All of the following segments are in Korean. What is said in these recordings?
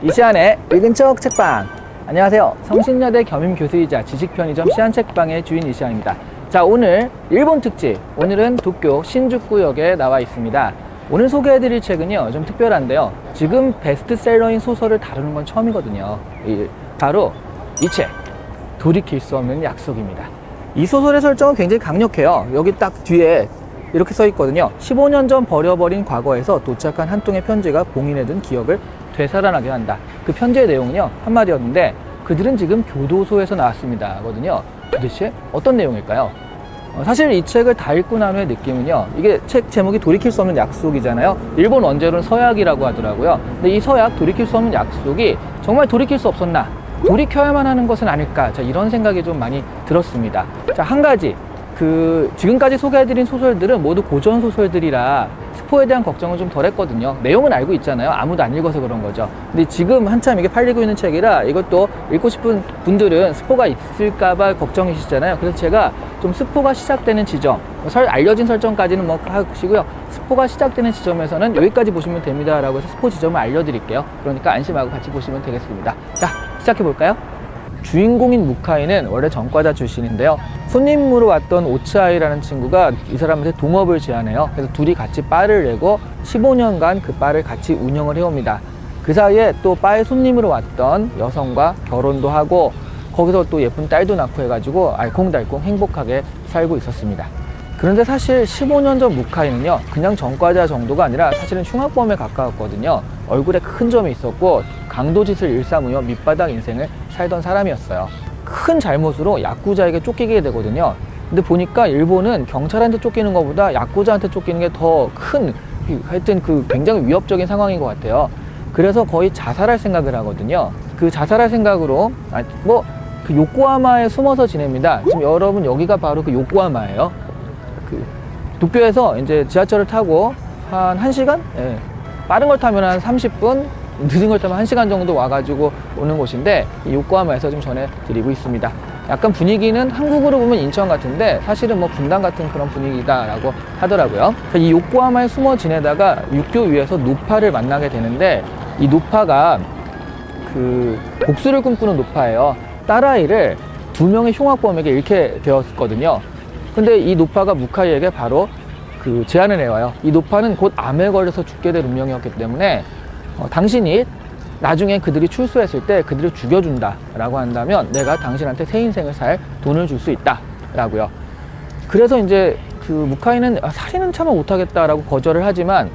이시안의 읽은 척 책방. 안녕하세요. 성신여대 겸임교수이자 지식편의점 시안책방의 주인 이시안입니다. 자, 오늘 일본 특집, 오늘은 도쿄 신주쿠역에 나와 있습니다. 오늘 소개해드릴 책은요, 좀 특별한데요. 지금 베스트셀러인 소설을 다루는 건 처음이거든요. 바로 이 책, 돌이킬 수 없는 약속입니다. 이 소설의 설정은 굉장히 강력해요. 여기 딱 뒤에 이렇게 써 있거든요. 15년 전 버려버린 과거에서 도착한 한 통의 편지가 봉인해 둔 기억을 되살아나게 한다. 그 편지의 내용은요, 한마디였는데 그들은 지금 교도소에서 나왔습니다 하거든요. 도대체 어떤 내용일까요? 사실 이 책을 다 읽고 난 후의 느낌은요, 이게 책 제목이 돌이킬 수 없는 약속이잖아요. 일본 원제로는 서약이라고 하더라고요. 근데 이 서약, 돌이킬 수 없는 약속이 정말 돌이킬 수 없었나? 돌이켜야만 하는 것은 아닐까? 자, 이런 생각이 좀 많이 들었습니다. 자, 한 가지, 지금까지 소개해드린 소설들은 모두 고전 소설들이라 스포에 대한 걱정은 좀 덜 했거든요. 내용은 알고 있잖아요. 아무도 안 읽어서 그런 거죠. 근데 지금 한참 이게 팔리고 있는 책이라 이것도 읽고 싶은 분들은 스포가 있을까봐 걱정이시잖아요. 그래서 제가 좀 스포가 시작되는 지점, 알려진 설정까지는 뭐 하시고요. 스포가 시작되는 지점에서는 여기까지 보시면 됩니다 라고 해서 스포 지점을 알려드릴게요. 그러니까 안심하고 같이 보시면 되겠습니다. 자, 시작해볼까요? 주인공인 무카이는 원래 전과자 출신인데요. 손님으로 왔던 오츠아이라는 친구가 이 사람한테 동업을 제안해요. 그래서 둘이 같이 바를 내고 15년간 그 바를 같이 운영을 해옵니다. 그 사이에 또 바에 손님으로 왔던 여성과 결혼도 하고 거기서 또 예쁜 딸도 낳고 해가지고 알콩달콩 행복하게 살고 있었습니다. 그런데 사실 15년 전 무카이는요, 그냥 전과자 정도가 아니라 사실은 흉악범에 가까웠거든요. 얼굴에 큰 점이 있었고 강도짓을 일삼으며 밑바닥 인생을 살던 사람이었어요. 큰 잘못으로 야쿠자에게 쫓기게 되거든요. 근데 보니까 일본은 경찰한테 쫓기는 것보다 야쿠자한테 쫓기는 게 더 큰, 하여튼 굉장히 위협적인 상황인 것 같아요. 그래서 거의 자살할 생각을 하거든요. 그 자살할 생각으로 요코하마에 숨어서 지냅니다. 지금 여러분, 여기가 바로 그 요코하마예요. 도쿄에서 이제 지하철을 타고 한 1시간? 예. 빠른 걸 타면 한 30분, 늦은 걸 타면 1시간 정도 와가지고 오는 곳인데, 이 요코하마에서 좀 전해드리고 있습니다. 약간 분위기는 한국으로 보면 인천 같은데 사실은 뭐 분당 같은 그런 분위기다라고 하더라고요. 이 요코하마에 숨어 지내다가 육교 위에서 노파를 만나게 되는데, 이 노파가 복수를 꿈꾸는 노파예요. 딸아이를 2명의 흉악범에게 잃게 되었거든요. 근데 이 노파가 무카이에게 바로 제안을 해와요. 이 노파는 곧 암에 걸려서 죽게 될 운명이었기 때문에 당신이 나중에 그들이 출소했을 때 그들을 죽여준다 라고 한다면 내가 당신한테 새 인생을 살 돈을 줄 수 있다 라고요. 그래서 이제 무카이는 살인은 참아 못하겠다 라고 거절을 하지만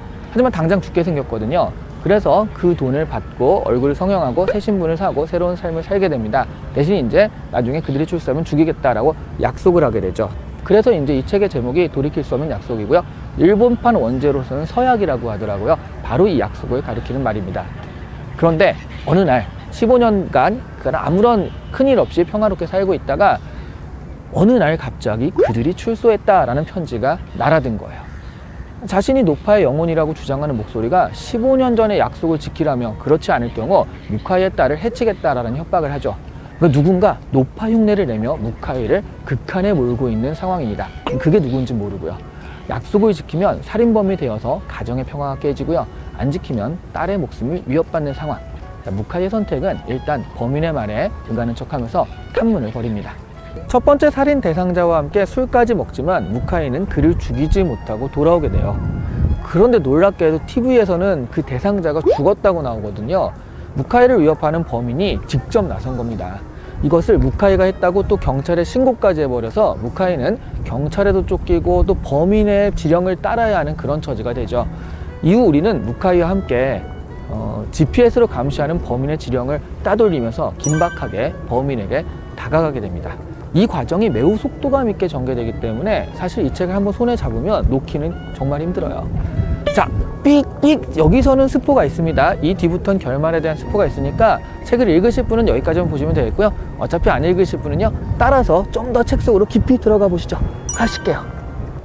당장 죽게 생겼거든요. 그래서 그 돈을 받고 얼굴을 성형하고 새 신분을 사고 새로운 삶을 살게 됩니다. 대신 이제 나중에 그들이 출소하면 죽이겠다라고 약속을 하게 되죠. 그래서 이제 이 책의 제목이 돌이킬 수 없는 약속이고요. 일본판 원제로서는 서약이라고 하더라고요. 바로 이 약속을 가리키는 말입니다. 그런데 어느 날 15년간 아무런 큰일 없이 평화롭게 살고 있다가 어느 날 갑자기 그들이 출소했다라는 편지가 날아든 거예요. 자신이 노파의 영혼이라고 주장하는 목소리가 15년 전의 약속을 지키라며 그렇지 않을 경우 무카이의 딸을 해치겠다라는 협박을 하죠. 누군가 노파 흉내를 내며 무카이를 극한에 몰고 있는 상황입니다. 그게 누군지 모르고요. 약속을 지키면 살인범이 되어서 가정의 평화가 깨지고요. 안 지키면 딸의 목숨을 위협받는 상황. 무카이의 선택은 일단 범인의 말에 등가는 척하면서 탐문을 벌입니다. 첫 번째 살인 대상자와 함께 술까지 먹지만 무카이는 그를 죽이지 못하고 돌아오게 돼요. 그런데 놀랍게도 TV에서는 그 대상자가 죽었다고 나오거든요. 무카이를 위협하는 범인이 직접 나선 겁니다. 이것을 무카이가 했다고 또 경찰에 신고까지 해버려서 무카이는 경찰에도 쫓기고 또 범인의 지령을 따라야 하는 그런 처지가 되죠. 이후 우리는 무카이와 함께 GPS로 감시하는 범인의 지령을 따돌리면서 긴박하게 범인에게 다가가게 됩니다. 이 과정이 매우 속도감 있게 전개되기 때문에 사실 이 책을 한번 손에 잡으면 놓기는 정말 힘들어요. 자, 삑삑, 여기서는 스포가 있습니다. 이 뒤부터는 결말에 대한 스포가 있으니까 책을 읽으실 분은 여기까지만 보시면 되겠고요. 어차피 안 읽으실 분은요, 따라서 좀 더 책 속으로 깊이 들어가 보시죠. 가실게요.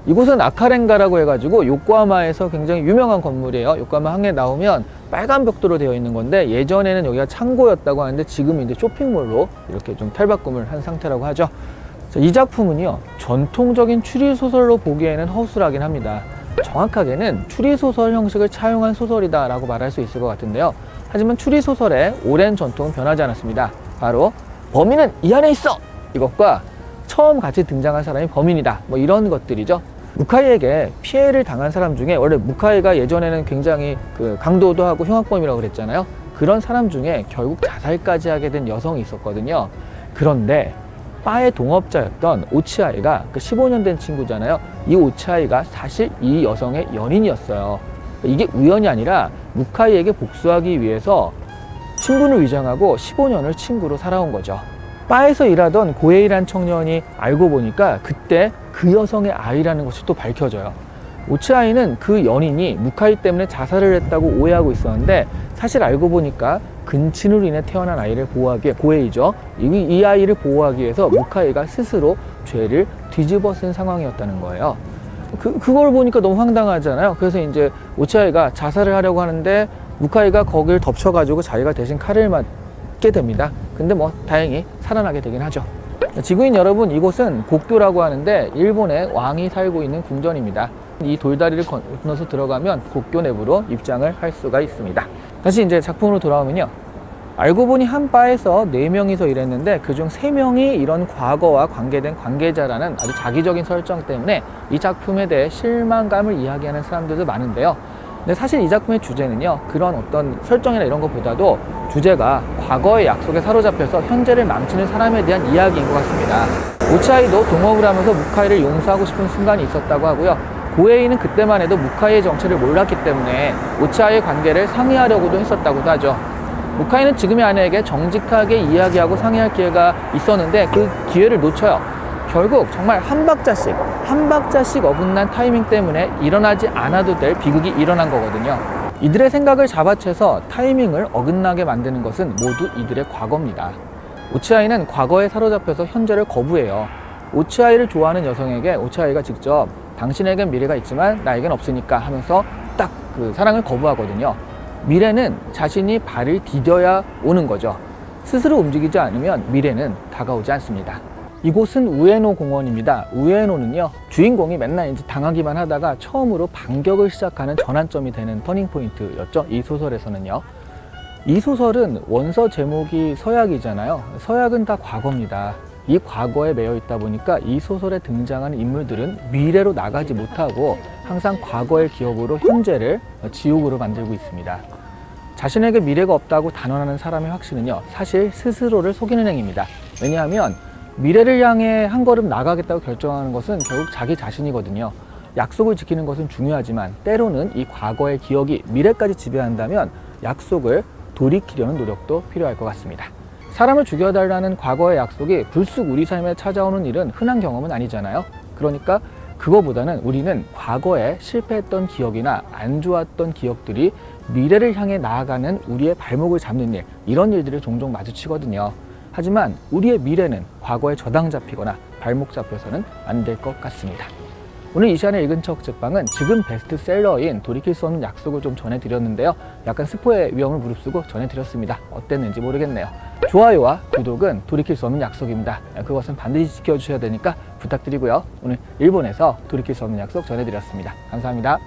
이곳은 아카렌가라고 해가지고 요코하마에서 굉장히 유명한 건물이에요. 요코하마 항에 나오면 빨간 벽돌로 되어 있는 건데, 예전에는 여기가 창고였다고 하는데 지금 이제 쇼핑몰로 이렇게 좀 탈바꿈을 한 상태라고 하죠. 이 작품은요, 전통적인 추리소설로 보기에는 허술하긴 합니다. 정확하게는 추리소설 형식을 차용한 소설이다 라고 말할 수 있을 것 같은데요. 하지만 추리소설의 오랜 전통은 변하지 않았습니다. 바로 범인은 이 안에 있어! 이것과 처음 같이 등장한 사람이 범인이다. 뭐 이런 것들이죠. 무카이에게 피해를 당한 사람 중에 원래 무카이가 예전에는 굉장히 강도도 하고 흉악범이라고 그랬잖아요. 그런 사람 중에 결국 자살까지 하게 된 여성이 있었거든요. 그런데 바의 동업자였던 오치아이가 15년 된 친구잖아요. 이 오치아이가 사실 이 여성의 연인이었어요. 이게 우연이 아니라 무카이에게 복수하기 위해서 신분을 위장하고 15년을 친구로 살아온 거죠. 바에서 일하던 고에이란 청년이 알고 보니까 그때 그 여성의 아이라는 것이 또 밝혀져요. 오치아이는 그 연인이 무카이 때문에 자살을 했다고 오해하고 있었는데 사실 알고 보니까 근친으로 인해 태어난 아이를 보호하기 위해 고에이죠. 이 아이를 보호하기 위해서 무카이가 스스로 죄를 뒤집어 쓴 상황이었다는 거예요. 그걸 보니까 너무 황당하잖아요. 그래서 이제 오치아이가 자살을 하려고 하는데 무카이가 거기를 덮쳐가지고 자기가 대신 칼을 맞게 됩니다. 근데 뭐 다행히 살아나게 되긴 하죠. 지구인 여러분, 이곳은 곡교라고 하는데 일본의 왕이 살고 있는 궁전입니다. 이 돌다리를 건너서 들어가면 곡교 내부로 입장을 할 수가 있습니다. 다시 이제 작품으로 돌아오면요. 알고 보니 한 바에서 4명이서 일했는데 그중 3명이 이런 과거와 관계된 관계자라는 아주 자기적인 설정 때문에 이 작품에 대해 실망감을 이야기하는 사람들도 많은데요. 근데 사실 이 작품의 주제는요, 그런 어떤 설정이나 이런 것보다도 주제가 과거의 약속에 사로잡혀서 현재를 망치는 사람에 대한 이야기인 것 같습니다. 오치아이도 동업을 하면서 무카이를 용서하고 싶은 순간이 있었다고 하고요. 고에이는 그때만 해도 무카이의 정체를 몰랐기 때문에 오치아이의 관계를 상의하려고도 했었다고도 하죠. 무카이는 지금의 아내에게 정직하게 이야기하고 상의할 기회가 있었는데 그 기회를 놓쳐요. 결국 정말 한 박자씩 어긋난 타이밍 때문에 일어나지 않아도 될 비극이 일어난 거거든요. 이들의 생각을 잡아채서 타이밍을 어긋나게 만드는 것은 모두 이들의 과거입니다. 오치아이는 과거에 사로잡혀서 현재를 거부해요. 오치아이를 좋아하는 여성에게 오치아이가 직접 당신에겐 미래가 있지만 나에겐 없으니까 하면서 딱 그 사랑을 거부하거든요. 미래는 자신이 발을 디뎌야 오는 거죠. 스스로 움직이지 않으면 미래는 다가오지 않습니다. 이곳은 우에노 공원입니다. 우에노는요, 주인공이 맨날 이제 당하기만 하다가 처음으로 반격을 시작하는 전환점이 되는 터닝포인트였죠. 이 소설에서는요. 이 소설은 원서 제목이 서약이잖아요. 서약은 다 과거입니다. 이 과거에 매여 있다 보니까 이 소설에 등장하는 인물들은 미래로 나가지 못하고 항상 과거의 기억으로 현재를 지옥으로 만들고 있습니다. 자신에게 미래가 없다고 단언하는 사람의 확신은요, 사실 스스로를 속이는 행위입니다. 왜냐하면 미래를 향해 한 걸음 나가겠다고 결정하는 것은 결국 자기 자신이거든요. 약속을 지키는 것은 중요하지만 때로는 이 과거의 기억이 미래까지 지배한다면 약속을 돌이키려는 노력도 필요할 것 같습니다. 사람을 죽여달라는 과거의 약속이 불쑥 우리 삶에 찾아오는 일은 흔한 경험은 아니잖아요. 그러니까 그거보다는 우리는 과거에 실패했던 기억이나 안 좋았던 기억들이 미래를 향해 나아가는 우리의 발목을 잡는 일, 이런 일들을 종종 마주치거든요. 하지만 우리의 미래는 과거에 저당 잡히거나 발목 잡혀서는 안 될 것 같습니다. 오늘 이 시간에 읽은 책 책방은 지금 베스트셀러인 돌이킬 수 없는 약속을 좀 전해드렸는데요. 약간 스포의 위험을 무릅쓰고 전해드렸습니다. 어땠는지 모르겠네요. 좋아요와 구독은 돌이킬 수 없는 약속입니다. 그것은 반드시 지켜주셔야 되니까 부탁드리고요. 오늘 일본에서 돌이킬 수 없는 약속 전해드렸습니다. 감사합니다.